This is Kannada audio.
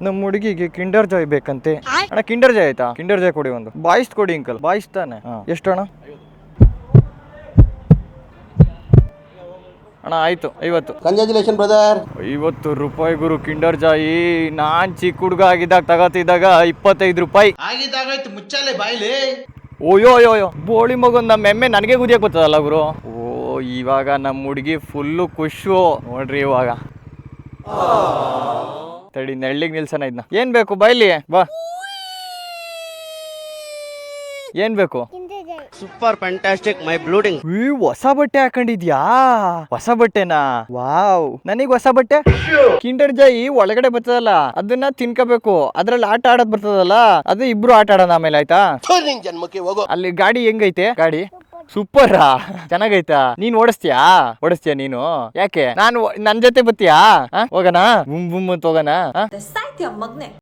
ನಮ್ಮ ಹುಡುಗಿಗೆ ಕಿಂಡರ್ ಜಾಯ್ ಬೇಕಂತೆ. ಅಣ್ಣ ಕಿಂಡರ್ ಜಾಯ್ ಆಯ್ತಾ? ಕಿಂಡರ್ ಜಾಯ್ ಕೊಡಿ ಒಂದು. ಬಾಯ್ಸ್ ಕೊಡಿ ಅಂಕಲ್, ಬಾಯ್ಸ್ ತಾನೆ. ಎಷ್ಟು ಅಣ್ಣ? ಅಣ್ಣ ಆಯ್ತು 50. Congratulation brother. 50 ರೂಪಾಯಿ ಗುರು ಕಿಂಡರ್ ಜಾಯಿ. ನಾನ್ ಚಿಕ್ಕ ಹುಡುಗ ಆಗಿದ್ದಾಗ ತಗೋತಿದ್ದಾಗ 25 ರೂಪಾಯಿ ಆಗಿದ್ದಾಗಾಯ್ತು, ಮುಚ್ಚಾಲೆ ಬಾಯ್ಲಿ. ಓಯೋ ಬೋಳಿ ಮಗನ್ ನಮ್ಮ ಎಮ್ಮೆ ನನಗೆ ಗುದಿಯಕ್ ಬರ್ತದಲ್ಲ ಗುರು. ಇವಾಗ ನಮ್ಮ ಹುಡುಗಿ ಫುಲ್ಲು ಖುಷು ನೋಡ್ರಿ. ಇವಾಗ ತಡಿ ನೆಳ್ಳಿಗೆ ನಿಲ್ಸನ ಇದನ್ನ. ಏನ್ ಬೇಕು ಬಾಯ್ಲಿ ಬಾ. ಏನ್ ಬೇಕು? ಸೂಪರ್ ಫ್ಯಾಂಟಾಸ್ಟಿಕ್ ಮೈ ಬ್ಲೂಡಿಂಗ್. ಹೊಸ ಬಟ್ಟೆ ಹಾಕೊಂಡಿದ್ಯಾ? ಹೊಸ ಬಟ್ಟೆನಾ? ವಾವ್, ನನಗ್ ಹೊಸ ಬಟ್ಟೆ. ಕಿಂಡರ್ ಜಾಯಿ ಒಳಗಡೆ ಬರ್ತದಲ್ಲ ಅದನ್ನ ತಿನ್ಕೋಬೇಕು. ಅದ್ರಲ್ಲಿ ಆಟ ಆಡೋದ್ ಬರ್ತದಲ್ಲ ಅದು ಇಬ್ರು ಆಟ ಆಡೋಣ ಆಮೇಲೆ, ಆಯ್ತಾ? ಜನ್ಮಕ್ಕೆ ಹೋಗೋ. ಅಲ್ಲಿ ಗಾಡಿ ಹೆಂಗೈತೆ? ಗಾಡಿ ಸೂಪರಾ, ಚೆನ್ನಾಗೈತಾ? ನೀನ್ ಓಡಿಸ್ತೀಯಾ ನೀನು? ಯಾಕೆ? ನಾನು ನನ್ ಜೊತೆ ಬತ್ತೀಯಾ? ಹೋಗೋಣ, ಬುಮ್ ಬುಮ್ ಅಂತ ಹೋಗೋಣ.